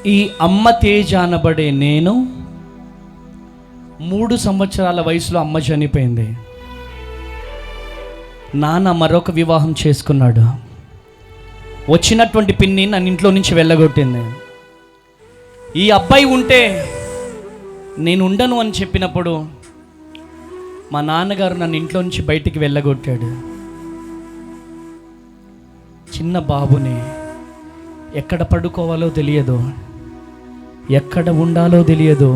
ఈ అమ్మ తేజ అనబడే నేను 3 సంవత్సరాల వయసులో అమ్మ చనిపోయింది. నాన్న మరొక వివాహం చేసుకున్నాడు. వచ్చినటువంటి పిన్ని నన్ను ఇంట్లో నుంచి వెళ్ళగొట్టింది. ఈ అబ్బాయి ఉంటే నేను ఉండను అని చెప్పినప్పుడు మా నాన్నగారు నన్ను ఇంట్లో నుంచి బయటికి వెళ్ళగొట్టాడు. చిన్న బాబుని ఎక్కడ పడుకోవాలో తెలియదు, ఎక్కడ ఉండాలో తెలియదు,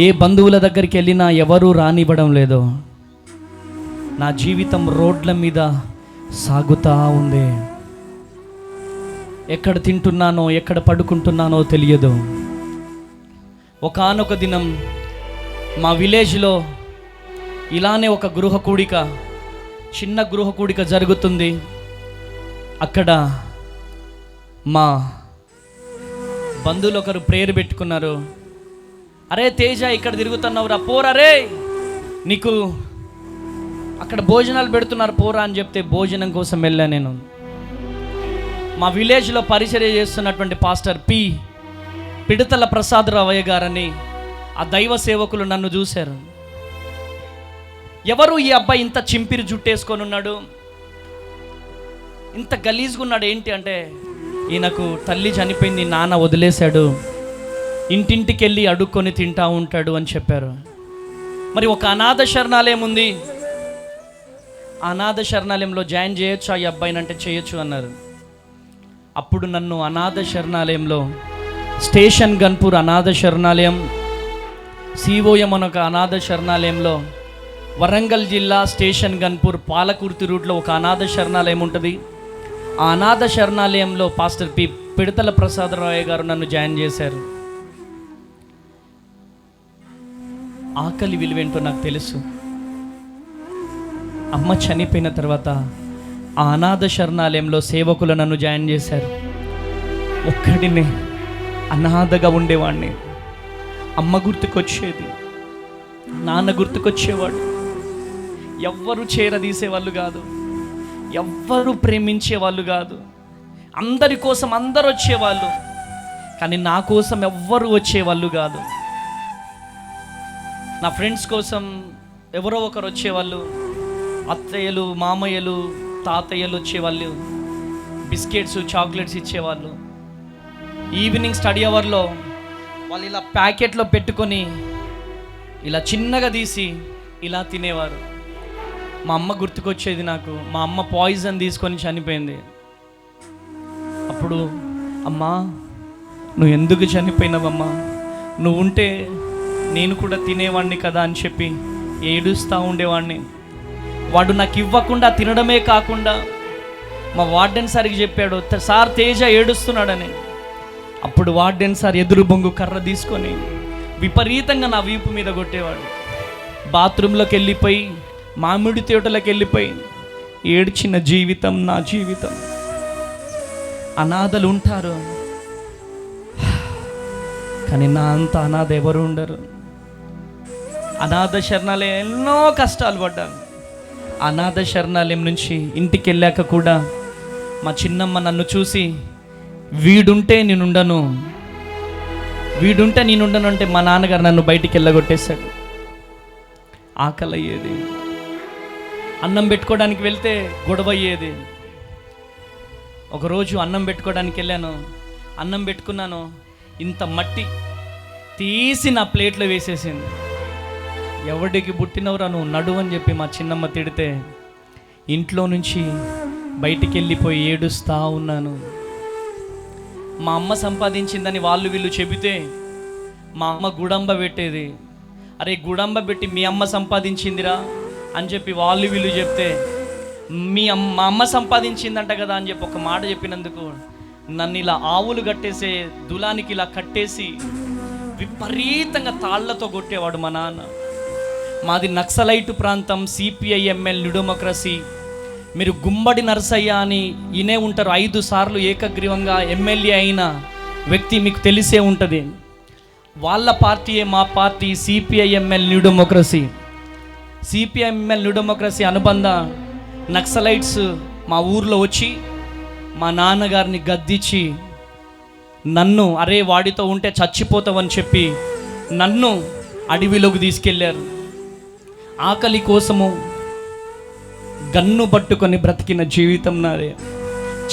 ఏ బంధువుల దగ్గరికి వెళ్ళినా ఎవరూ రానివ్వడం లేదు. నా జీవితం రోడ్ల మీద సాగుతూ ఉంది. ఎక్కడ తింటున్నానో ఎక్కడ పడుకుంటున్నానో తెలియదు. ఒకానొక దినం మా విలేజ్లో ఇలానే ఒక గృహ కూడిక, చిన్న గృహ కూడిక జరుగుతుంది. అక్కడ మా బంధువులు ఒకరు ప్రేయర్ పెట్టుకున్నారు. అరే తేజ, ఇక్కడ తిరుగుతున్నావురా, పోరా రే, నీకు అక్కడ భోజనాలు పెడుతున్నారు పోరా అని చెప్తే భోజనం కోసం వెళ్ళా. నేను మా విలేజ్లో పరిచర్య చేస్తున్నటువంటి పాస్టర్ పిడతల ప్రసాదరావయ్య గారని ఆ దైవ సేవకులు నన్ను చూశారు. ఎవరు ఈ అబ్బాయి ఇంత చింపిరి జుట్టేసుకొని ఉన్నాడు, ఇంత గలీజ్గా ఉన్నాడు ఏంటి అంటే, ఈయనకు తల్లి చనిపోయింది, నాన్న వదిలేశాడు, ఇంటింటికి వెళ్ళి అడుక్కొని తింటా ఉంటాడు అని చెప్పారు. మరి ఒక అనాథ శరణాలయం ఉంది, అనాథ శరణాలయంలో జాయిన్ చేయొచ్చు ఆ అబ్బాయిని అంటే చేయొచ్చు అన్నారు. అప్పుడు నన్ను అనాథ శరణాలయంలో స్టేషన్ గన్పూర్ అనాథ శరణాలయం, సిఓఎం అనొక అనాథ శరణాలయంలో, వరంగల్ జిల్లా స్టేషన్ గన్పూర్ పాలకుర్తి రూట్లో ఒక అనాథ శరణాలయం ఉంటుంది. ఆ అనాథ శరణాలయంలో పాస్టర్ పిడతల ప్రసాదరావయ్య గారు నన్ను జాయిన్ చేశారు. ఆకలి విలువేంటో నాకు తెలుసు. అమ్మ చనిపోయిన తర్వాత ఆ అనాథ శరణాలయంలో సేవకులు నన్ను జాయిన్ చేశారు. ఒక్కడినే అనాథగా ఉండేవాడిని. అమ్మ గుర్తుకొచ్చేది, నాన్న గుర్తుకొచ్చేవాడు. ఎవ్వరు చేరదీసేవాళ్ళు కాదు, ఎవ్వరు ప్రేమించేవాళ్ళు కాదు. అందరి కోసం అందరు వచ్చేవాళ్ళు, కానీ నా కోసం ఎవ్వరు వచ్చేవాళ్ళు కాదు. నా ఫ్రెండ్స్ కోసం ఎవరో ఒకరు వచ్చేవాళ్ళు, అత్తయ్యలు, మామయ్యలు, తాతయ్యలు వచ్చేవాళ్ళు, బిస్కెట్స్, చాక్లెట్స్ ఇచ్చేవాళ్ళు. ఈవినింగ్ స్టడీ అవర్లో వాళ్ళు ఇలా ప్యాకెట్లో పెట్టుకొని ఇలా చిన్నగా తీసి ఇలా తినేవారు. మా అమ్మ గుర్తుకొచ్చేది నాకు. మా అమ్మ పాయిజన్ తీసుకొని చనిపోయింది. అప్పుడు అమ్మా, నువ్వు ఎందుకు చనిపోయినావమ్మా, నువ్వు ఉంటే నేను కూడా తినేవాడిని కదా అని చెప్పి ఏడుస్తూ ఉండేవాడిని. వాడు నాకు ఇవ్వకుండా తినడమే కాకుండా మా వార్డెన్ సార్కి చెప్పాడు, సార్ తేజ ఏడుస్తున్నాడని. అప్పుడు వార్డెన్ సార్ ఎదురు బొంగు కర్ర తీసుకొని విపరీతంగా నా వీపు మీద కొట్టేవాడు. బాత్రూంలోకి వెళ్ళిపోయి, మామిడి తోటలోకి వెళ్ళిపోయి ఏడ్చిన జీవితం నా జీవితం. అనాథలు ఉంటారు, కానీ నా అంత అనాథ ఎవరు ఉండరు. అనాథ శరణాలయం ఎన్నో కష్టాలు పడ్డాను. అనాథ శరణాలయం నుంచి ఇంటికి వెళ్ళాక కూడా మా చిన్నమ్మ నన్ను చూసి, వీడుంటే నేనుండను, వీడుంటే నేనుండను అంటే మా నాన్నగారు నన్ను బయటికి వెళ్ళగొట్టేశాడు. ఆకలి అయ్యేది, అన్నం పెట్టుకోవడానికి వెళ్తే గొడవ అయ్యేది. ఒకరోజు అన్నం పెట్టుకోవడానికి వెళ్ళాను, అన్నం పెట్టుకున్నాను, ఇంత మట్టి తీసి నా ప్లేట్లో వేసేసింది. ఎవడికి పుట్టినవరా నువ్వు, నడువు అని చెప్పి మా చిన్నమ్మ తిడితే ఇంట్లో నుంచి బయటికి వెళ్ళిపోయి ఏడుస్తూ ఉన్నాను. మా అమ్మ సంపాదించిందని వాళ్ళు వీళ్ళు చెబితే మా అమ్మ గుడంబ పెట్టేది. అరే గుడంబ పెట్టి మీ అమ్మ సంపాదించిందిరా అని చెప్పి వాళ్ళు వీళ్ళు చెప్తే, మా అమ్మ సంపాదించిందంట కదా అని చెప్పి ఒక మాట చెప్పినందుకు నన్ను ఇలా ఆవులు కట్టేసే దులానికి ఇలా కట్టేసి విపరీతంగా తాళ్లతో కొట్టేవాడు మా నాన్న. మాది నక్సలైట్ ప్రాంతం, సిపిఐ ఎంఎల్ న్యూ డెమోక్రసీ. మీరు గుమ్మడి నరసయ్య అని ఇనే ఉంటారు, 5 సార్లు ఏకగ్రీవంగా ఎమ్మెల్యే అయిన వ్యక్తి మీకు తెలిసే ఉంటుంది. వాళ్ళ పార్టీయే మా party, CPIML new democracy. CPIML new democracy అనుబంధ నక్సలైట్స్ మా ఊర్లో వచ్చి మా నాన్నగారిని గద్దించి నన్ను అరే వాడితో ఉంటే చచ్చిపోతావని చెప్పి నన్ను అడవిలోకి తీసుకెళ్ళారు. ఆకలి కోసము గన్ను పట్టుకొని బ్రతికిన జీవితం నాదే.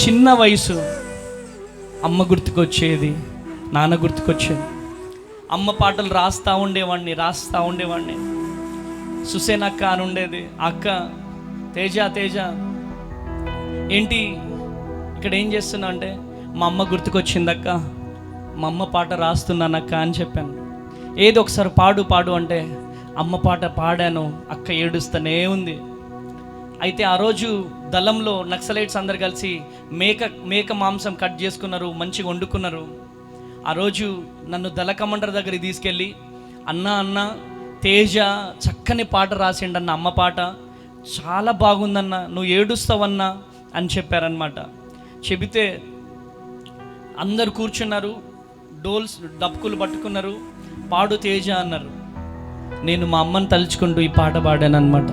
చిన్న వయసు, అమ్మ గుర్తుకొచ్చేది, నాన్న గుర్తుకొచ్చేది. అమ్మ పాటలు రాస్తూ ఉండేవాడిని. సుసేన్ అక్క అని ఉండేది. అక్క తేజ ఏంటి ఇక్కడ ఏం చేస్తున్నా అంటే, మా అమ్మ గుర్తుకొచ్చిందక్క, మా అమ్మ పాట రాస్తున్నానక్క అని చెప్పాను. ఏదో ఒకసారి పాడు అంటే అమ్మ పాట పాడాను. అక్క ఏడుస్తూనే ఉంది. అయితే ఆ రోజు దళంలో నక్సలైట్స్ అందరు కలిసి మేక మాంసం కట్ చేసుకున్నారు, మంచిగా వండుకున్నారు. ఆ రోజు నన్ను దళ కమాండర్ దగ్గరికి తీసుకెళ్ళి అన్న తేజ చక్కని పాట రాసిండన్న, అమ్మ పాట చాలా బాగుందన్న, నువ్వు ఏడుస్తావన్నా అని చెప్పారనమాట. చెబితే అందరు కూర్చున్నారు, డప్పుకులు పట్టుకున్నారు, పాడు తేజ అన్నారు. నేను మా అమ్మని తలుచుకుంటూ ఈ పాట పాడాను అనమాట.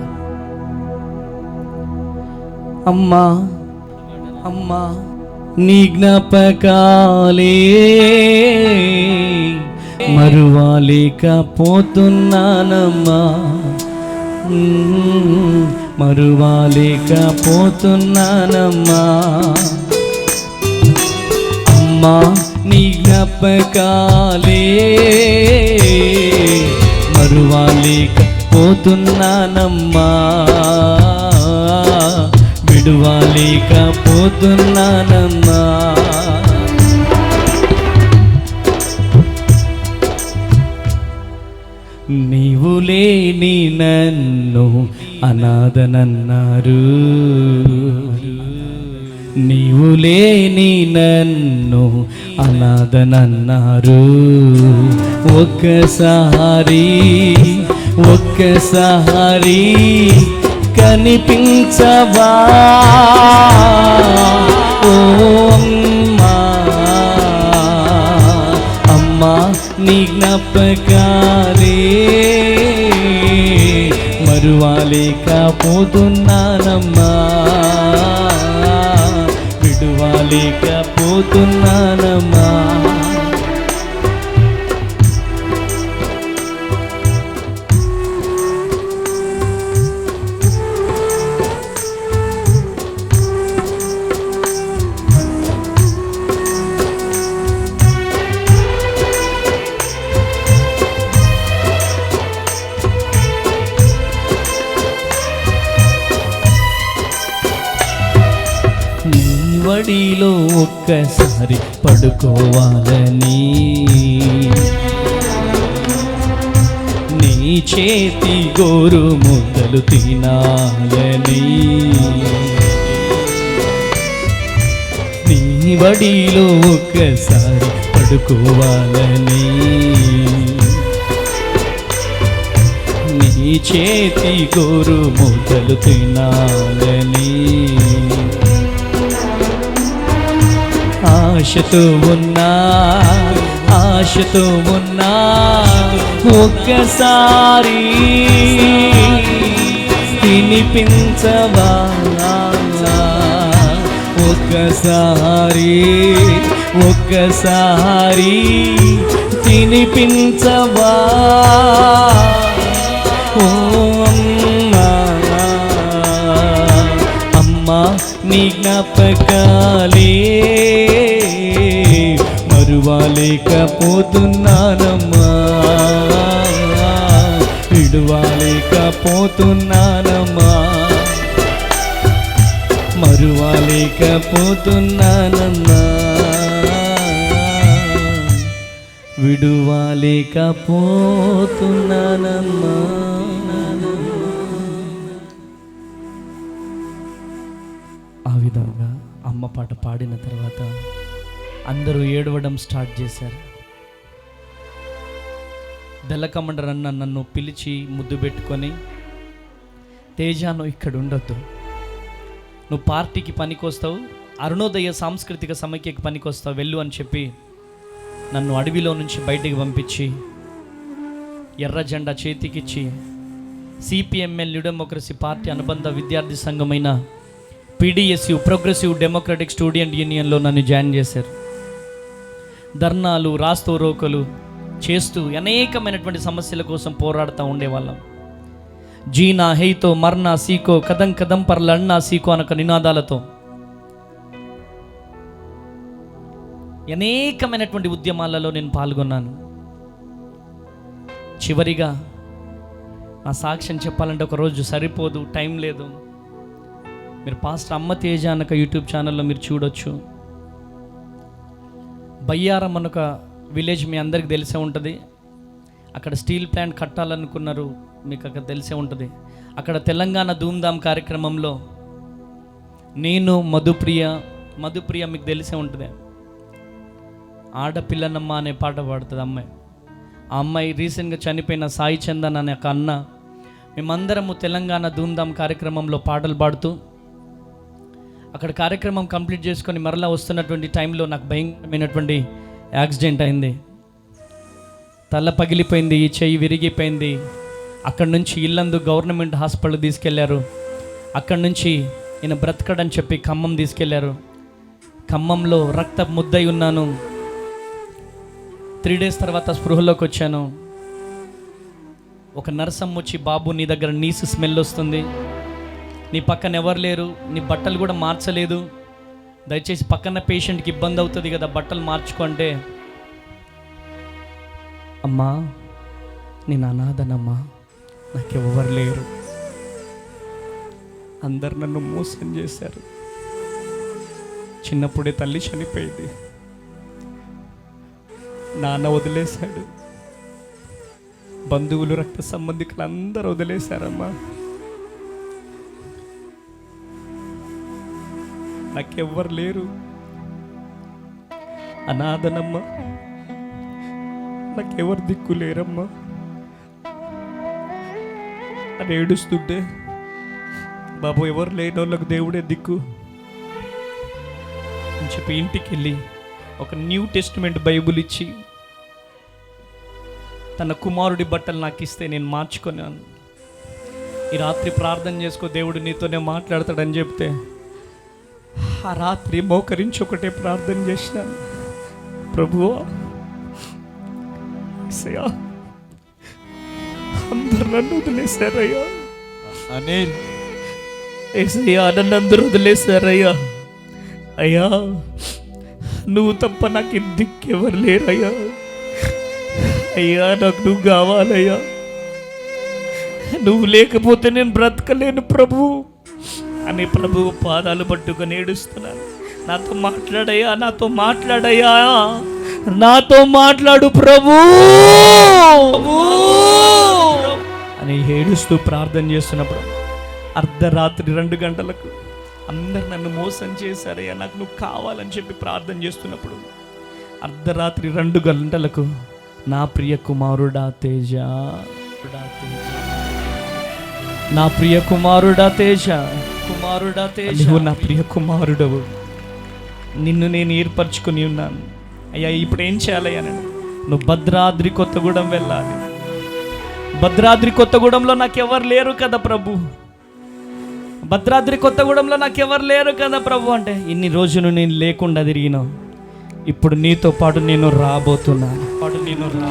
అమ్మా నీ జ్ఞాపకాలే మరువలేకపోతున్నానమ్మా, మరువలేకపోతున్నానమ్మా. అమ్మా నీ జ్ఞాపకాలే మరువలేకపోతున్నానమ్మా, విడువలేకపోతున్నానమ్మా. నీవు లేని నన్ను అనాథనన్నారు, నీవు లేని నన్ను అనాథనన్నారు. ఒక్కసారి కనిపించవా ఓ అమ్మా నీ జ్ఞాపకాలే మరువలేకపోతున్నానమ్మా, విడువలేకపోతున్నానమ్మా. వడిలో ఒక్కసారి పడుకోవాలని, నీ చేతి గోరు ముద్దలు తినాలని, నీ వడిలో ఒక్కసారి పడుకోవాలని, నీ చేతి గోరు ముద్దలు తినాలని ఆశతో ఉన్నా ఒక్కసారి తినిపించవా, ఒక్కసారి తినిపించవా ఓ అమ్మా నీ జ్ఞాపకాలే మరువలేకపోతున్నానమ్మా, విడువలేకపోతున్నానమ్మా, మరువలేకపోతున్నానమ్మా, విడువలేకపోతున్నానమ్మా. ఆ విధంగా అమ్మ పాట పాడిన తర్వాత అందరూ ఏడవడం స్టార్ట్ చేశారు. దళ కమాండర్ అన్న నన్ను పిలిచి ముద్దు పెట్టుకొని, తేజ నువ్వు ఇక్కడ ఉండొద్దు, నువ్వు పార్టీకి పనికొస్తావు, అరుణోదయ సాంస్కృతిక సమైక్యకి పనికొస్తావు, వెళ్ళు అని చెప్పి నన్ను అడవిలో నుంచి బయటికి పంపించి ఎర్ర జెండా చేతికిచ్చి సిపిఎంఎల్ న్యూ డెమోక్రసీ పార్టీ అనుబంధ విద్యార్థి సంఘమైన PDSU ప్రోగ్రెసివ్ డెమోక్రటిక్ స్టూడెంట్ యూనియన్లో నన్ను జాయిన్ చేశారు. ధర్నాలు, రాస్తోరోకలు చేస్తూ అనేకమైనటువంటి సమస్యల కోసం పోరాడుతూ ఉండేవాళ్ళం. జీనా హెయితో మర్నా సీకో కదం కదం పర్ లడ్నా సీకో అనక నినాదాలతో అనేకమైనటువంటి ఉద్యమాలలో నేను పాల్గొన్నాను. చివరిగా నా సాక్ష్యం చెప్పాలంటే ఒకరోజు సరిపోదు, టైం లేదు. మీరు పాస్టర్ అమ్మ తేజ అనక యూట్యూబ్ ఛానల్లో మీరు చూడొచ్చు. బయ్యారం అనొక విలేజ్ మీ అందరికి తెలిసే ఉంటుంది. అక్కడ స్టీల్ ప్లాంట్ కట్టాలనుకున్నారు, మీకు అక్కడ తెలిసే ఉంటుంది. అక్కడ తెలంగాణ ధూమ్ధామ్ కార్యక్రమంలో నేను మధుప్రియ మీకు తెలిసే ఉంటుంది. ఆడపిల్లనమ్మ అనే పాట పాడుతుంది అమ్మాయి. ఆ అమ్మాయి రీసెంట్గా చనిపోయిన సాయి చందన్ అనే ఒక అన్న, మేమందరము తెలంగాణ ధూమ్ధామ్ కార్యక్రమంలో పాటలు పాడుతూ అక్కడ కార్యక్రమం కంప్లీట్ చేసుకొని మరలా వస్తున్నటువంటి టైంలో నాకు భయంకరమైనటువంటి యాక్సిడెంట్ అయింది. తల పగిలిపోయింది, ఈ చెయ్యి విరిగిపోయింది. అక్కడి నుంచి ఇల్లందు గవర్నమెంట్ హాస్పిటల్ తీసుకెళ్లారు. అక్కడి నుంచి ఈయన బ్రతకడని చెప్పి ఖమ్మం తీసుకెళ్లారు. ఖమ్మంలో రక్త ముద్దై ఉన్నాను. 3 days తర్వాత స్పృహలోకి వచ్చాను. ఒక నర్సమ్మ వచ్చి, బాబు నీ దగ్గర నీసు స్మెల్ వస్తుంది, నీ పక్కన ఎవరు లేరు, నీ బట్టలు కూడా మార్చలేదు, దయచేసి పక్కన పేషెంట్కి ఇబ్బంది అవుతుంది కదా, బట్టలు మార్చుకుంటే, అమ్మా నేను అనాథనమ్మా, నాకెవ్వరు లేరు, అందరు నన్ను మోసం చేశారు, చిన్నప్పుడే తల్లి చనిపోయింది, నాన్న వదిలేశాడు, బంధువులు రక్త సంబంధికులు అందరూ వదిలేశారమ్మా, నాకెవ్వరు లేరు, అనాథనమ్మా, నాకెవరు దిక్కు లేరమ్మా అని ఏడుస్తుంటే, బాబు ఎవరు లేని వాళ్ళకు దేవుడే దిక్కు అని చెప్పి ఇంటికి వెళ్ళి ఒక న్యూ టెస్టిమెంట్ బైబుల్ ఇచ్చి తన కుమారుడి బట్టలు నాకు ఇస్తే నేను మార్చుకున్నాను. ఈ రాత్రి ప్రార్థన చేసుకో, దేవుడు నీతోనే మాట్లాడతాడని చెప్తే ఆ రాత్రి మోకరించి ఒకటే ప్రార్థన చేసినాను. ప్రభువా, అందరు నన్ను వదిలేశారయ్యా, అనిల్ ఏసయ్యా నన్ను అందరూ వదిలేశారయ్యా, అయ్యా నువ్వు తప్ప నాకు దిక్కెవరు లేరయ్యా, అయ్యా నాకు నువ్వు కావాలయ్యా, నువ్వు లేకపోతే నేను బ్రతకలేను ప్రభు అని ప్రభువు పాదాలు పట్టుకొని ఏడుస్తున్నాను. నాతో మాట్లాడయ్యా, నాతో మాట్లాడయ్యా, నాతో మాట్లాడు ప్రభు అని ఏడుస్తూ ప్రార్థన చేస్తున్నప్పుడు అర్ధరాత్రి 2 గంటలకు అందరు నన్ను మోసం చేశారయ్యా, నాకు నువ్వు కావాలని చెప్పి ప్రార్థన చేస్తున్నప్పుడు అర్ధరాత్రి 2 గంటలకు నా ప్రియ కుమారుడా తేజ, నా ప్రియ కుమారుడా తేజ, కుమారుడా తేజ, నువ్వు నా ప్రియ కుమారుడవు, నిన్ను నేను ఏర్పరచుకుని ఉన్నాను అయ్యా, ఇప్పుడు ఏం చేయాలయ్యా, నువ్వు భద్రాద్రి కొత్తగూడెం వెళ్ళాలి, భద్రాద్రి కొత్తగూడెంలో నాకెవరు లేరు కదా ప్రభు, భద్రాద్రి కొత్తగూడెంలో నాకెవరు లేరు కదా ప్రభు అంటే, ఇన్ని రోజులు నేను లేకుండా తిరిగినావు, ఇప్పుడు నీతో పాటు నేను రాబోతున్నాను,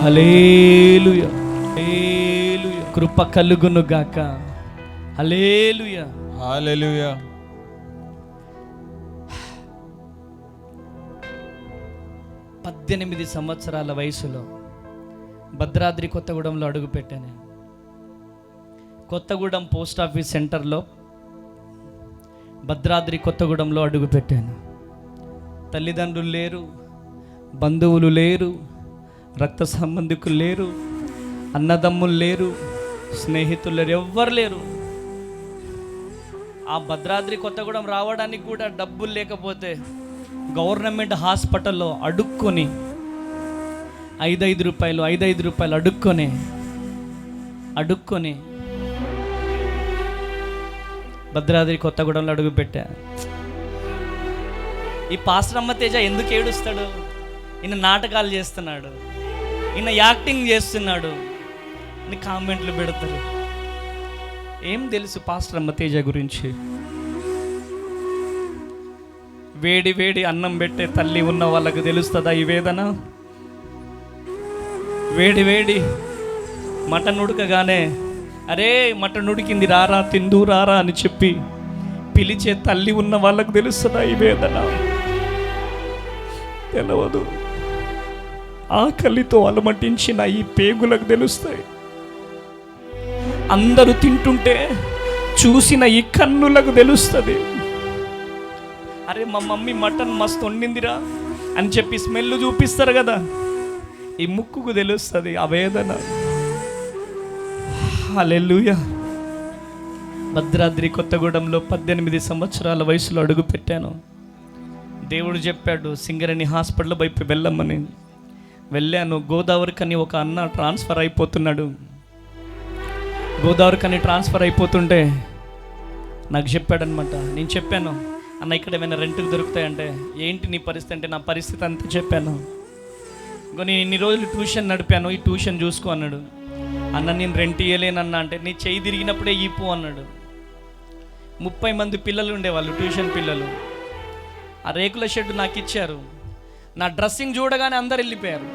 హల్లెలూయా, హల్లెలూయా, కృప కలుగును గాక, హల్లెలూయా, హల్లెలూయా. 18 సంవత్సరాల వయసులో భద్రాద్రి కొత్తగూడెంలో అడుగుపెట్టాను. కొత్తగూడెం పోస్ట్ ఆఫీస్ సెంటర్లో భద్రాద్రి కొత్తగూడెంలో అడుగుపెట్టాను. తల్లిదండ్రులు లేరు, బంధువులు లేరు, రక్త సంబంధికులు లేరు, అన్నదమ్ములు లేరు, స్నేహితులు లేరు, ఎవ్వరు లేరు. ఆ భద్రాద్రి కొత్తగూడెం రావడానికి కూడా డబ్బులు లేకపోతే గవర్నమెంట్ హాస్పిటల్లో అడుక్కొని 5 రూపాయలు అడుక్కొని భద్రాద్రి కొత్తగూడెంలో అడుగుపెట్టా. ఈ పాస్టర్ అమ్మ తేజ ఎందుకు ఏడుస్తాడు? ఈయన నాటకాలు చేస్తున్నాడు, ఈయన యాక్టింగ్ చేస్తున్నాడు అని కామెంట్లు పెడతారు. ఏం తెలుసు పాస్టర్ అమ్మ తేజ గురించి? వేడి వేడి అన్నం పెట్టే తల్లి ఉన్న వాళ్ళకు తెలుస్తుందా ఈ వేదన? వేడి వేడి మటన్ ఉడకగానే అరే మటన్ ఉడికింది రారా తిందు రారా అని చెప్పి పిలిచే తల్లి ఉన్న వాళ్ళకు తెలుస్తుందా ఈ వేదన? తెలవదు. ఆకలితో అలమటించిన ఈ పేగులకు తెలుస్తాయి. అందరూ తింటుంటే చూసిన ఈ కన్నులకు తెలుస్తుంది. అరే మా మమ్మీ మటన్ మస్తు వండిందిరా అని చెప్పి స్మెల్ చూపిస్తారు కదా, ఈ ముక్కుకు తెలుస్తుంది ఆ వేదన. హల్లెలూయా. భద్రాద్రి కొత్తగూడెంలో 18 సంవత్సరాల వయసులో అడుగు పెట్టాను. దేవుడు చెప్పాడు సింగరేణి హాస్పిటల్ వైపు వెళ్ళమని. వెళ్ళాను. గోదావరికని ఒక అన్న ట్రాన్స్ఫర్ అయిపోతున్నాడు. గోదావరికని ట్రాన్స్ఫర్ అయిపోతుంటే నాకు చెప్పాడనమాట. నేను చెప్పాను, అన్న ఇక్కడ ఏమైనా రెంట్కి దొరుకుతాయంటే, ఏంటి నీ పరిస్థితి అంటే నా పరిస్థితి అంతా చెప్పాను. ఇంకో నేను ఇన్ని రోజులు ట్యూషన్ నడిపాను, ఈ ట్యూషన్ చూసుకో అన్నాడు. అన్న నేను రెంట్ ఇవ్వలేనన్నా అంటే, నీ చెయ్యి తిరిగినప్పుడే ఈపు అన్నాడు. 30 మంది పిల్లలు ఉండేవాళ్ళు, ట్యూషన్ పిల్లలు. ఆ రేకుల షెడ్ నాకు ఇచ్చారు. నా డ్రెస్సింగ్ చూడగానే అందరు వెళ్ళిపోయారు.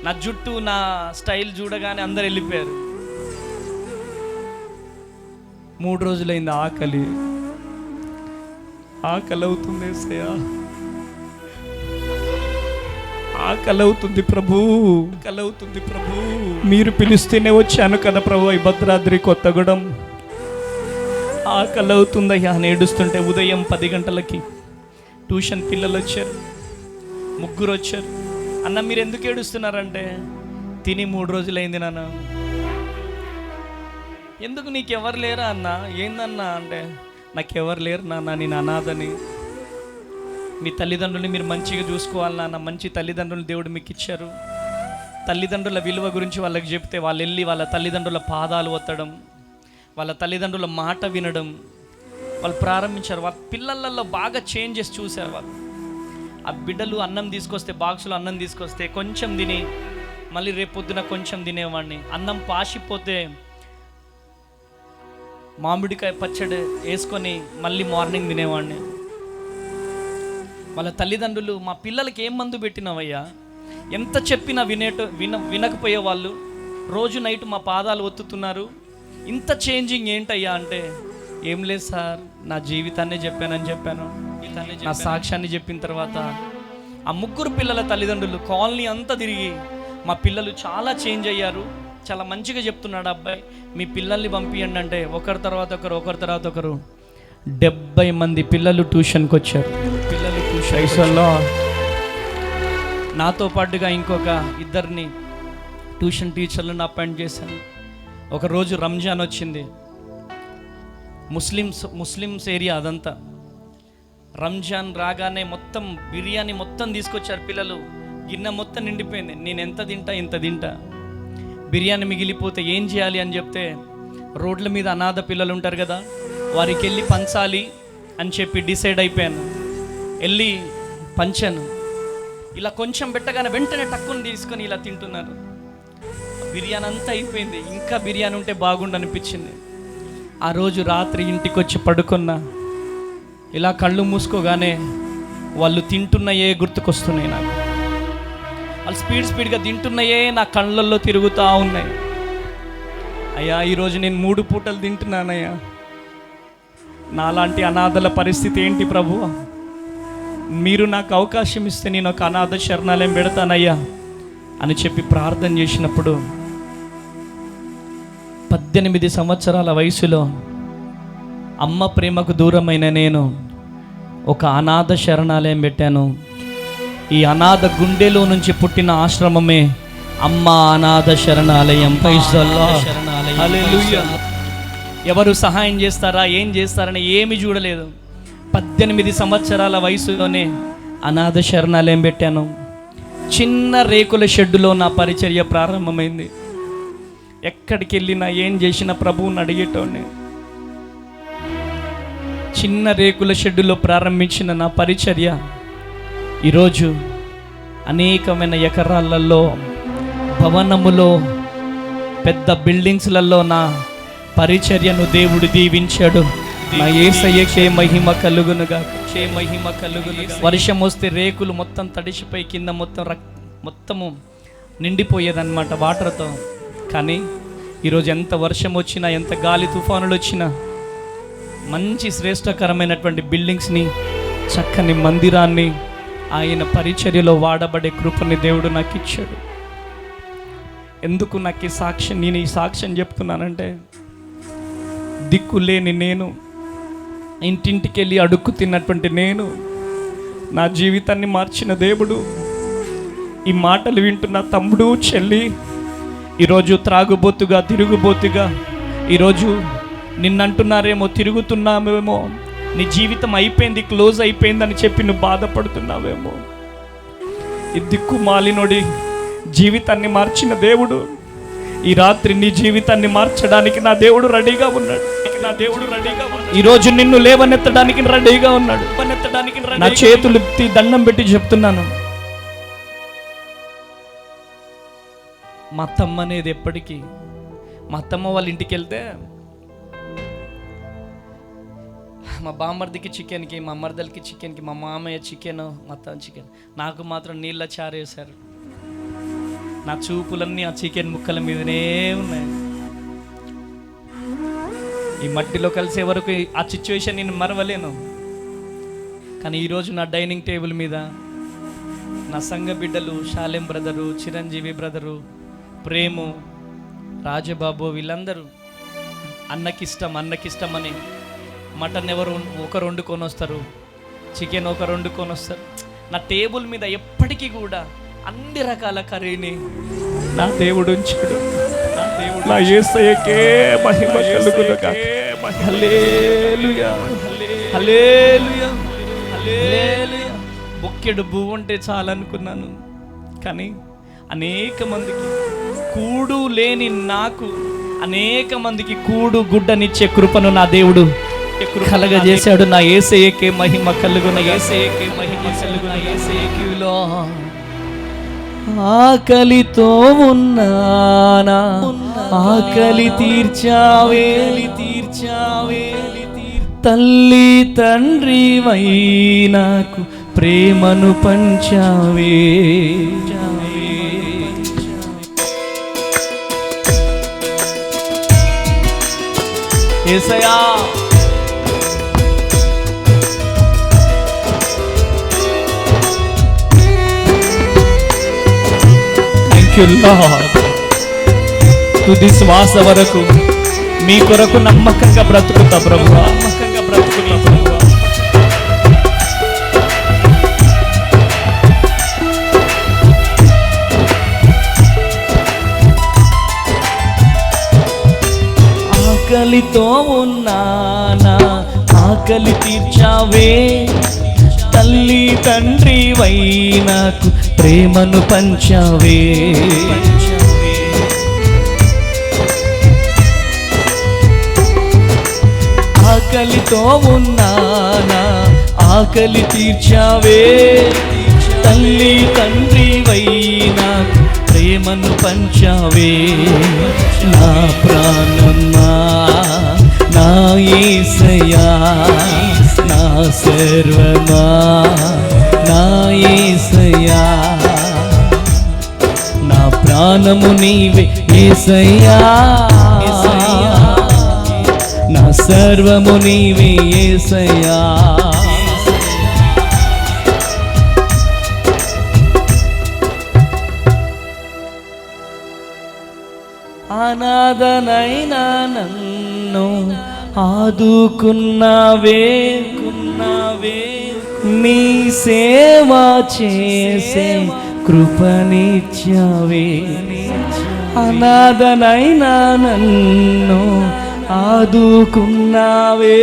నా జుట్టు నా స్టైల్ చూడగానే అందరు వెళ్ళిపోయారు. 3 రోజులైంది. ఆకలి అవుతుంది ఏసయ్యా, ఆకలి అవుతుంది ప్రభు, ఆకలి అవుతుంది ప్రభు. మీరు పిలిస్తేనే వచ్చాను కదా ప్రభు ఈ భద్రాద్రి కొత్తగూడెం. ఆకలి అవుతుందయ్యా అని ఏడుస్తుంటే ఉదయం 10 గంటలకి ట్యూషన్ పిల్లలు వచ్చారు, 3 వచ్చారు. అన్న మీరు ఎందుకు ఏడుస్తున్నారంటే, తిని 3 రోజులైంది నాన్న. ఎందుకు నీకెవరు లేరా అన్న? ఏందన్నా అంటే, నాకెవరు లేరు నాన్న, నేను అనాథని. మీ తల్లిదండ్రులని మీరు మంచిగా చూసుకోవాలి నాన్న. మంచి తల్లిదండ్రులు దేవుడు మీకు ఇచ్చారు. తల్లిదండ్రుల విలువ గురించి వాళ్ళకి చెప్తే వాళ్ళు వెళ్ళి వాళ్ళ తల్లిదండ్రుల పాదాలు ఒత్తడం, వాళ్ళ తల్లిదండ్రుల మాట వినడం వాళ్ళు ప్రారంభించారు. వాళ్ళ పిల్లలలో బాగా చేంజెస్ చూశారు వాళ్ళు. ఆ బిడ్డలు అన్నం తీసుకొస్తే, బాక్సులో అన్నం తీసుకొస్తే కొంచెం తిని మళ్ళీ రేపు పొద్దున కొంచెం తినేవాడిని. అన్నం పాసిపోతే మామిడికాయ పచ్చడి వేసుకొని మళ్ళీ మార్నింగ్ తినేవాడిని. వాళ్ళ తల్లిదండ్రులు మా పిల్లలకి ఏం మందు పెట్టినావయ్యా, ఎంత చెప్పినా వినకపోయే వాళ్ళు రోజు నైట్ మా పాదాలు ఒత్తుతున్నారు. ఇంత చేంజింగ్ ఏంటయ్యా అంటే, ఏం లేదు సార్ నా జీవితాన్నే చెప్పాను. నా సాక్ష్యాన్ని చెప్పిన తర్వాత ఆ 3 పిల్లల తల్లిదండ్రులు కాలనీ అంతా తిరిగి మా పిల్లలు చాలా చేంజ్ అయ్యారు, చాలా మంచిగా చెప్తున్నాడు అబ్బాయి, మీ పిల్లల్ని పంపియండి అంటే ఒకరి తర్వాత ఒకరు 70 మంది పిల్లలు ట్యూషన్కి వచ్చారు. పిల్లలు ట్యూషన్లో నాతో పాటుగా ఇంకొక 2 ట్యూషన్ టీచర్లను అపాయింట్ చేశాను. ఒకరోజు రంజాన్ వచ్చింది. ముస్లిమ్స్ ఏరియా అదంతా. రంజాన్ రాగానే మొత్తం బిర్యానీ మొత్తం తీసుకొచ్చారు పిల్లలు. గిన్నె మొత్తం నిండిపోయింది. నేను ఇంత తింటా. బిర్యానీ మిగిలిపోతే ఏం చేయాలి అని చెప్తే, రోడ్ల మీద అనాథ పిల్లలు ఉంటారు కదా, వారికి వెళ్ళి పంచాలి అని చెప్పి డిసైడ్ అయిపోయాను. వెళ్ళి పంచాను. ఇలా కొంచెం పెట్టగానే వెంటనే టక్కుని తీసుకొని ఇలా తింటున్నారు. బిర్యానీ అంతా అయిపోయింది. ఇంకా బిర్యానీ ఉంటే బాగుండు అనిపించింది. ఆ రోజు రాత్రి ఇంటికి వచ్చి పడుకున్నా. ఇలా కళ్ళు మూసుకోగానే వాళ్ళు తింటున్నాయే గుర్తుకొస్తున్నాయి నాకు. వాళ్ళు స్పీడ్గా తింటున్నాయే నా కళ్ళల్లో తిరుగుతూ ఉన్నాయి. అయ్యా ఈరోజు నేను 3 పూటలు తింటున్నానయ్యా. నాలాంటి అనాథల పరిస్థితి ఏంటి ప్రభు? మీరు నాకు అవకాశం ఇస్తే నేను ఒక అనాథ శరణాలయం పెడతానయ్యా అని చెప్పి ప్రార్థన చేసినప్పుడు 18 సంవత్సరాల వయసులో అమ్మ ప్రేమకు దూరమైన నేను ఒక అనాథ శరణాలయం పెట్టాను. ఈ అనాథ గుండెలో నుంచి పుట్టిన ఆశ్రమమే అమ్మ అనాథ శరణాలయం. హల్లెలూయా. ఎవరు సహాయం చేస్తారా, ఏం చేస్తారని ఏమి చూడలేదు. 18 సంవత్సరాల వయసులోనే అనాథ శరణాలయం పెట్టాను. చిన్న రేకుల షెడ్డులో నా పరిచర్య ప్రారంభమైంది. ఎక్కడికి వెళ్ళినా ఏం చేసినా ప్రభువుని అడిగేటోడిని. చిన్న రేకుల షెడ్డులో ప్రారంభించిన నా పరిచర్య ఈరోజు అనేకమైన ఎకరాలలో, భవనములో, పెద్ద బిల్డింగ్స్లలో నా పరిచర్యను దేవుడు దీవించాడు. నా యేసయ్యకే మహిమ కలుగునుగా. వర్షం వస్తే రేకులు మొత్తం తడిసిపోయి కింద మొత్తం మొత్తము నిండిపోయేదన్నమాట వాటర్తో. కానీ ఈరోజు ఎంత వర్షం వచ్చినా, ఎంత గాలి తుఫానులు వచ్చినా, మంచి శ్రేష్టకరమైనటువంటి బిల్డింగ్స్ని, చక్కని మందిరాన్ని, ఆయన పరిచర్యలో వాడబడే కృపని దేవుడు నాకు ఇచ్చాడు. ఎందుకు నాకు నేను ఈ సాక్ష్యం చెప్తున్నానంటే, దిక్కులేని నేను, ఇంటింటికి వెళ్ళి అడుక్కు తిన్నటువంటి నేను, నా జీవితాన్ని మార్చిన దేవుడు, ఈ మాటలు వింటున్న తమ్ముడు చెల్లి, ఈరోజు త్రాగుబోతుగా, తిరుగుబోతుగా, ఈరోజు నిన్నంటున్నారేమో, తిరుగుతున్నామేమో, నీ జీవితం అయిపోయింది, క్లోజ్ అయిపోయిందని చెప్పి నువ్వు బాధపడుతున్నావేమో. ఈ దిక్కు మాలినోడి జీవితాన్ని మార్చిన దేవుడు ఈ రాత్రి నీ జీవితాన్ని మార్చడానికి నా దేవుడు రెడీగా ఉన్నాడు. ఈరోజు నిన్ను లేవనెత్తడానికి రెడీగా ఉన్నాడు. నా చేతులు ఎత్తి దండం పెట్టి చెప్తున్నాను, మా అత్తమ్మ అనేది ఎప్పటికీ, మా అత్తమ్మ వాళ్ళ ఇంటికి వెళ్తే మా బామ్మర్దికి చికెన్కి, మా మరదలకి చికెన్కి, మా మామయ్య చికెన్, మా అత్త చికెన్, నాకు మాత్రం నీళ్ళ చారేశారు. నా చూపులన్నీ ఆ చికెన్ ముక్కల మీదనే ఉన్నాయి. ఈ మట్టిలో కలిసే వరకు ఆ సిచ్యువేషన్ నేను మరవలేను. కానీ ఈరోజు నా డైనింగ్ టేబుల్ మీద నా సంఘ బిడ్డలు, షాలెం బ్రదరు, చిరంజీవి బ్రదరు, ప్రేము, రాజబాబు, వీళ్ళందరూ అన్నకిష్టం అని మటన్ ఒకరు వండుకొని వస్తారు, చికెన్ ఒకరు వండుకొని వస్తారు. నా టేబుల్ మీద ఎప్పటికీ కూడా అన్ని రకాల కర్రీని నా దేవుడు ఉంచాడు. నా యేసయ్యకే మహిమ కలుగును గాక. హల్లెలూయా, హల్లెలూయా, హల్లెలూయా. బొక్కెడు పువ్వు ఉంటే చాలనుకున్నాను, కానీ అనేక మందికి కూడు లేని నాకు అనేక మందికి కూడు గుడ్డనిచ్చే కృపను నా దేవుడు కలగజేశాడు. నా యేసయ్యకే మహిమ కలుగున, యేసయ్యకే మహిమ కలుగున, యేసయ్యకిలో. ఆకలితో ఉన్నానా, ఆకలి తీర్చావే, తల్లి తండ్రివై నాకు ప్రేమను పంచావే. యేసయ్యా, తుది శ్వాస వరకు మీ కొరకు నమ్మకంగా బ్రతుకుతా ప్రభువా, నమ్మకంగా బ్రతుకుతా ప్రభువా. ఆకలితో ఉన్నానా, ఆకలి తీర్చావే, తల్లి తండ్రివై నాకు ప్రేమను పంచావే. ఆకలితో ఉన్నానా, ఆకలి తీర్చావే, తల్లి తండ్రివై నాకు ప్రేమను పంచావే. నా ప్రాణమా, నా యేసయ్యా, నా సర్వమా, నా యేసయ్యా, నా ప్రాణము నీవే యేసయ్యా, నా సర్వము నీవే యేసయ్యా. అనాథనైనా నన్ను ఆదుకున్నావే, నీ సేవ చేసే కృపనిచ్చావే. అనాథనైనా నన్ను ఆదుకున్నావే,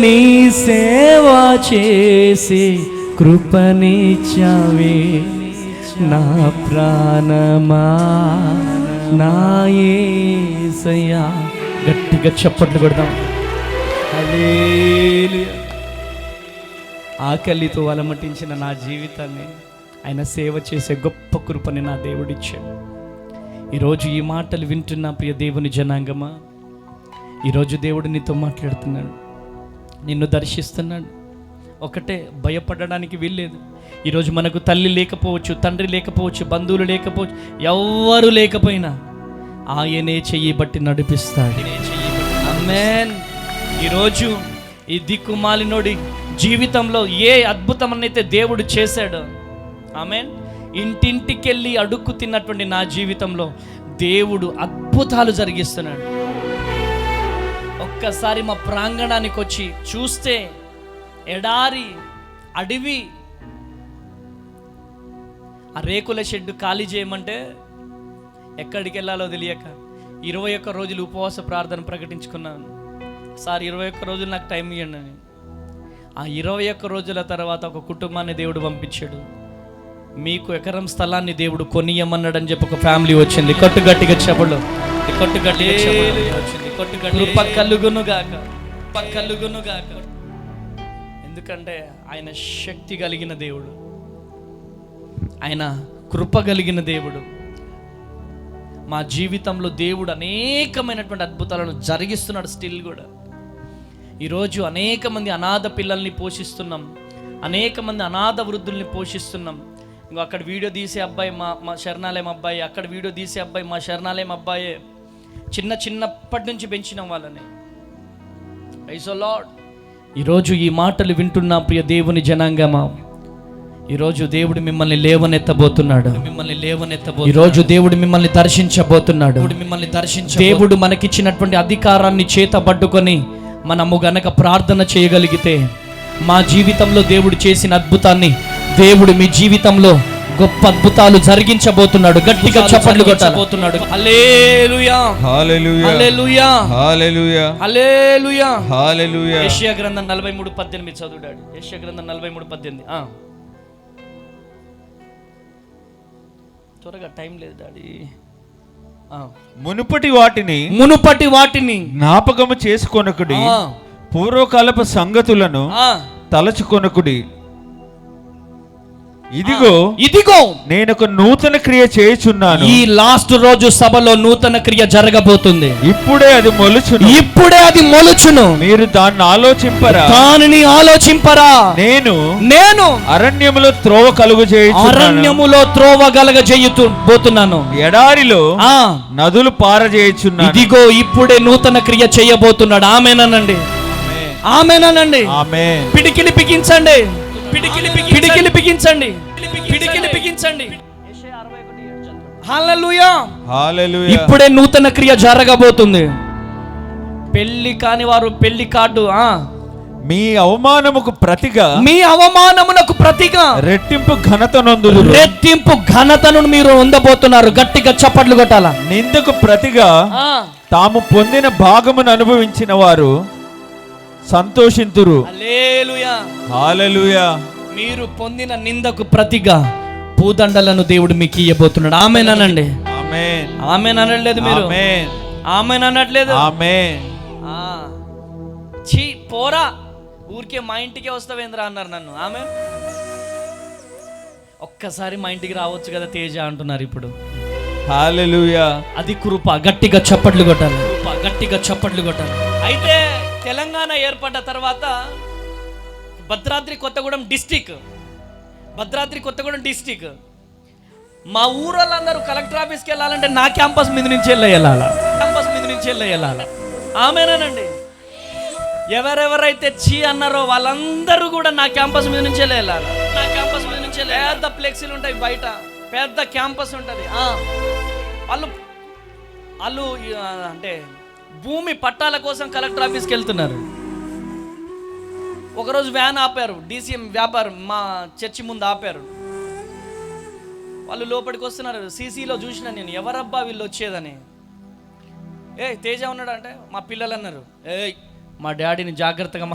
నీ సేవ చేసే కృపనిచ్చావే. నా ప్రాణమా, నా యేసయ్యా. గట్టిగా చప్పట్లు కొడదాం. హల్లెలూయా. ఆకలితో అలమటించిన నా జీవితాన్ని ఆయన సేవ చేసే గొప్ప కృపని నా దేవుడిచ్చాడు. ఈరోజు ఈ మాటలు వింటున్న ప్రియ దేవుని జనాంగమా, ఈరోజు దేవుడు నీతో మాట్లాడుతున్నాడు, నిన్ను దర్శిస్తున్నాడు. ఒకటే, భయపడడానికి వీల్లేదు. ఈరోజు మనకు తల్లి లేకపోవచ్చు, తండ్రి లేకపోవచ్చు, బంధువులు లేకపోవచ్చు, ఎవ్వరు లేకపోయినా ఆయనే చెయ్యి బట్టి నడిపిస్తాడు. ఆమేన్. ఈరోజు ఈ దిక్కుమాలినోడి జీవితంలో ఏ అద్భుతమనైతే దేవుడు చేశాడో, ఆమేన్, ఇంటింటికెళ్ళి అడుక్కు తిన్నటువంటి నా జీవితంలో దేవుడు అద్భుతాలు జరిగిస్తున్నాడు. ఒక్కసారి మా ప్రాంగణానికి వచ్చి చూస్తే ఎడారి, అడవి, ఆ రేకుల షెడ్డు ఖాళీ చేయమంటే ఎక్కడికి వెళ్ళాలో తెలియక 21 రోజులు ఉపవాస ప్రార్థన ప్రకటించుకున్నాను. సార్ 21 రోజులు నాకు టైం ఇవ్వండి అని. ఆ 21 రోజుల తర్వాత ఒక కుటుంబాన్ని దేవుడు పంపించాడు. మీకు ఎకరం స్థలాన్ని దేవుడు కొనియమన్నాడని చెప్పి ఒక ఫ్యామిలీ వచ్చింది. కొట్టుగట్టిగా చెప్పలు, కొట్టుగట్టిగా వచ్చింది. కృప కలుగునుగాక, కృప కలుగునుగాక. ఎందుకంటే ఆయన శక్తి కలిగిన దేవుడు, ఆయన కృప కలిగిన దేవుడు. మా జీవితంలో దేవుడు అనేకమైనటువంటి అద్భుతాలను జరిగిస్తున్నాడు. స్టిల్ కూడా ఈరోజు అనేక మంది అనాథ పిల్లల్ని పోషిస్తున్నాం, అనేక మంది అనాథ వృద్ధుల్ని పోషిస్తున్నాం. ఇంకో అక్కడ వీడియో తీసే అబ్బాయి మా శరణాలయం అబ్బాయి, అక్కడ వీడియో తీసే అబ్బాయి మా శరణాలయం అబ్బాయే. చిన్నప్పటి నుంచి పెంచినాం వాళ్ళని. Praise the Lord. ఈరోజు ఈ మాటలు వింటున్న ప్రియ దేవుని జనాంగమా, ఈరోజు దేవుడు మిమ్మల్ని లేవనెత్తబోతున్నాడు. ఈరోజు దేవుడు మిమ్మల్ని దర్శించబోతున్నాడు. దేవుడు మనకిచ్చినటువంటి అధికారాన్ని చేతబట్టుకొని మనము గనక ప్రార్థన చేయగలిగితే, మా జీవితంలో దేవుడు చేసిన అద్భుతాన్ని దేవుడు మీ జీవితంలో గొప్ప అద్భుతాలు జరిగించబోతున్నాడు. గట్టిగా చప్పట్లు కొట్టబోతున్నాడు. హల్లెలూయా, హల్లెలూయా, హల్లెలూయా, హల్లెలూయా, హల్లెలూయా, హల్లెలూయా. యెషయా గ్రంథం 43:18 చదువుడాడు. యెషయా గ్రంథం 43:18. త్వరగా, టైం లేదు డాడీ. మునుపటి వాటిని జ్ఞాపకము చేసుకొనకుడి, పూర్వకాలపు సంగతులను తలచుకొనకుడి. ఇదిగో నేను ఒక నూతన క్రియ చేయుచున్నాను. ఈ లాస్ట్ రోజు సభలో నూతన క్రియ జరగబోతుంది. ఇప్పుడే అది మొలుచును. మీరు దానిని ఆలోచింపరా. నేను అరణ్యములో త్రోవ కలుగజేయుచున్నాను. ఎడారిలో నదులు పారజేయుచున్నాను. ఇదిగో ఇప్పుడే నూతన క్రియ చేయబోతున్నాడు. ఆమేనండి, ఆమేనండి. పిడికిలి బిగించండి, పిడికిలి బిగించండి, పిడికిలి బిగించండి. హల్లెలూయా, హల్లెలూయా. ఇప్పుడే నూతన క్రియ జరగబోతుంది. పెళ్లి కాని వారు పెళ్లి కార్డు, మీ అవమానమునకు ప్రతిగా రెట్టింపు ఘనతను మీరు పొందబోతున్నారు. గట్టిగా చప్పట్లు కొట్టాల. నిందకు ప్రతిగా తాము పొందిన భాగమును అనుభవించిన వారు సంతోషింతురు. హల్లెలూయా, హల్లెలూయా. మీరు పొందిన నిందకు ప్రతిగా పూదండలను దేవుడు మీకు ఇయ్యబోతున్నాడు. ఆమేన్ అనండి. ఆమేన్, ఆమేన్ అనట్లేదు మీరు? ఆమేన్, ఆమేన్ అనట్లేదు? ఆమేన్. ఛీ పోరా, ఊరికే మా ఇంటికే వస్తావేంద్రా అన్నారు నన్ను. ఆమేన్. ఒక్కసారి మా ఇంటికి రావచ్చు కదా తేజ అంటున్నారు ఇప్పుడు. హల్లెలూయా. అది కృప. గట్టిగా చప్పట్లు కొట్టాలి, కృప. గట్టిగా చప్పట్లు కొట్టాలి. అయితే తెలంగాణ ఏర్పడ్డ తర్వాత భద్రాద్రి కొత్తగూడెం డిస్టిక్ మా ఊరోళ్ళందరూ కలెక్టర్ ఆఫీస్కి వెళ్ళాలంటే నా క్యాంపస్ మీద నుంచి వెళ్ళాలి. ఆమేనండి. ఎవరెవరైతే చీ అన్నారో వాళ్ళందరూ కూడా నా క్యాంపస్ మీద నుంచి వెళ్ళాలి. పెద్ద ఫ్లెక్సీలు ఉంటాయి బయట, పెద్ద క్యాంపస్ ఉంటుంది. వాళ్ళు అంటే భూమి పట్టాల కోసం కలెక్టర్ ఆఫీస్కి వెళ్తున్నారు. ఒకరోజు వ్యాన్ ఆపారు, DCM వ్యాపారం మా చర్చి ముందు ఆపారు. వాళ్ళు లోపలికి వస్తున్నారు. CCలో చూసిన నేను, ఎవరబ్బా వీళ్ళు వచ్చేదని. తేజ ఉన్నాడు అంటే మా పిల్లలు అన్నారు, మా డాడీని జాగ్రత్తగా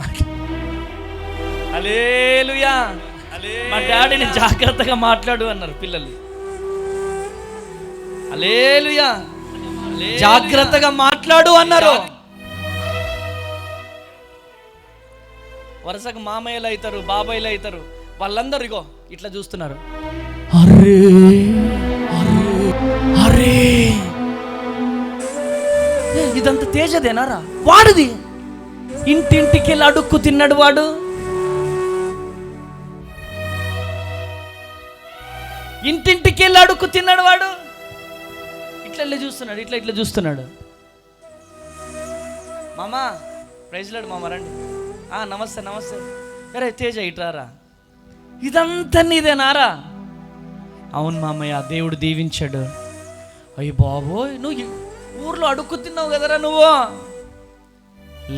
హల్లెలూయా, మా డాడీని జాగ్రత్తగా మాట్లాడు అన్నారు పిల్లలు. హల్లెలూయా, జాగ్రత్తగా మాట్లాడు అన్నారు. వరుసకు మామయ్యలు అవుతారు, బాబాయ్లు అవుతారు. వాళ్ళందరూ ఇగో ఇట్లా చూస్తున్నారు. అరే అరే ఇదంతా తేజదేనారా? వాడిది ఇంటింటికి వెళ్ళి అడుక్కు తిన్నాడు వాడు. ఇంటింటికి వెళ్ళి అడుక్కు తిన్నాడు వాడు. ఇట్లా చూస్తున్నాడు, ఇట్లా చూస్తున్నాడు. మామా ప్రైజ్లాడు మామ, రండి. నమస్తే నమస్తే. అరే తేజ ఇట్రారా, ఇదంతా నీదేనారా? అవును మామయ్య, దేవుడు దీవించాడు. అయ్యి బాబోయ్, నువ్వు ఊర్లో అడుక్కు తిన్నావు కదరా నువ్వు.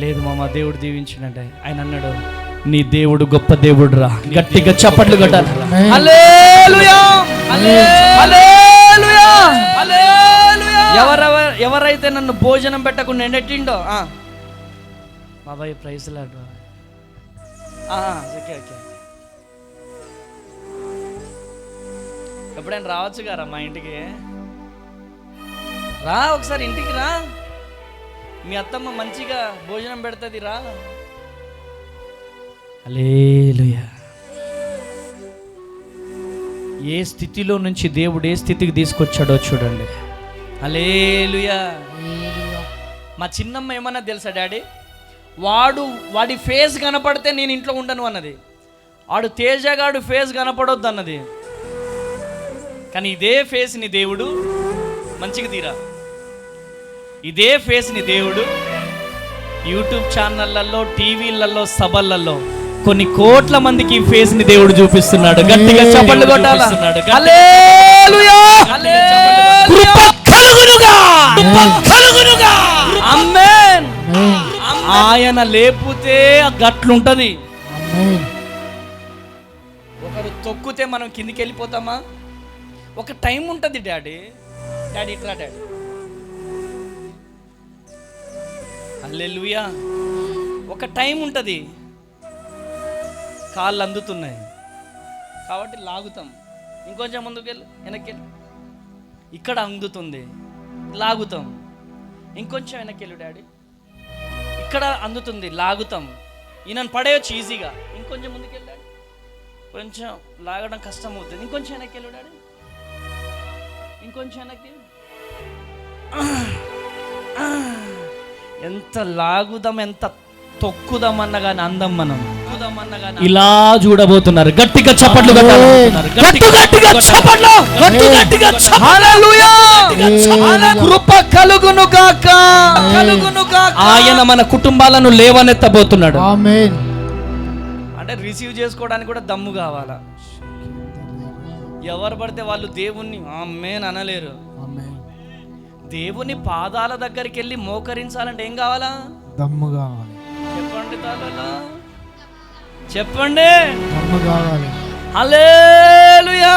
లేదు మామ, దేవుడు దీవించాడంటే. ఆయన అన్నాడు, నీ దేవుడు గొప్ప దేవుడు రా. గట్టిగా చప్పట్లు కొట్టాలి. హల్లెలూయా, హల్లెలూయా, హల్లెలూయా. ఎవరైతే నన్ను భోజనం పెట్టకుండా ఎండెట్టిండో బాబాయ్ ప్రైజ్ లాడ్. ఓకే ఓకే, ఎప్పుడైనా రావచ్చు గారా మా ఇంటికి? రా ఒకసారి ఇంటికి రా, మీ అత్తమ్మ మంచిగా భోజనం పెడుతుంది, రా. హల్లెలూయా. ఏ స్థితిలో నుంచి దేవుడు ఏ స్థితికి తీసుకొచ్చాడో చూడండి. హల్లెలూయా. మా చిన్నమ్మ ఏమన్నా తెలుసా డాడీ? వాడి ఫేస్ కనపడితే నేను ఇంట్లో ఉండను అన్నది. వాడు తేజగాడు ఫేస్ కనపడొద్దు అన్నది. కానీ ఇదే ఫేస్ని దేవుడు మంచిగా తీరా, ఇదే ఫేస్ని దేవుడు యూట్యూబ్ ఛానళ్ళల్లో, టీవీలలో, సభలలో కొన్ని కోట్ల మందికి ఈ ఫేస్ని దేవుడు చూపిస్తున్నాడు. గట్టిగా చప్పట్లు కొట్టాలి. హల్లెలూయా, కృప కలుగునుగా, ఆమేన్. ఆయన లేపుతే గట్లుంటది. ఒకరు తొక్కితే మనం కిందికి వెళ్ళిపోతామా? ఒక టైం ఉంటుంది డాడీ. ఇట్లా డాడీ. హల్లెలూయా. ఒక టైం ఉంటుంది, కాళ్ళు అందుతున్నాయి కాబట్టి లాగుతాం. ఇంకొంచెం ముందుకు వెళ్ళి, వెనక్కి వెళ్ళి, ఇక్కడ అందుతుంది, లాగుతాం. ఇంకొంచెం వెనక్కి వెళ్ళు డాడీ, ఇక్కడ అందుతుంది, లాగుతాం. ఈయనను పడేయచ్చు ఈజీగా. ఇంకొంచెం ముందుకు వెళ్ళాడు, కొంచెం లాగడం కష్టం అవుతుంది. ఇంకొంచెం వెనక్కి వెళ్ళు డాడీ, ఇంకొంచెం వెనక్కి. ఎంత లాగుదాం, ఎంత తొక్కుదామన్నా కానీ అందం మనం ఇలా చూడబోతున్నారు. గట్టిగా చప్పట్లు కొట్టాలి. కృప కలుగును గాక, ఆయన మన కుటుంబాలను లేవనెత్తబోతున్నాడు. అంటే రిసీవ్ చేసుకోవడానికి కూడా దమ్ము కావాలా? ఎవరు పడితే వాళ్ళు దేవుణ్ణి ఆమేన్ అనలేరు. దేవుని పాదాల దగ్గరికి వెళ్ళి మోకరించాలంటే ఏం కావాలా? దమ్ము కావాలి. చెప్పండి తాళాలా, చెప్పండి. దమ్ము కావాలి. హల్లెలూయా.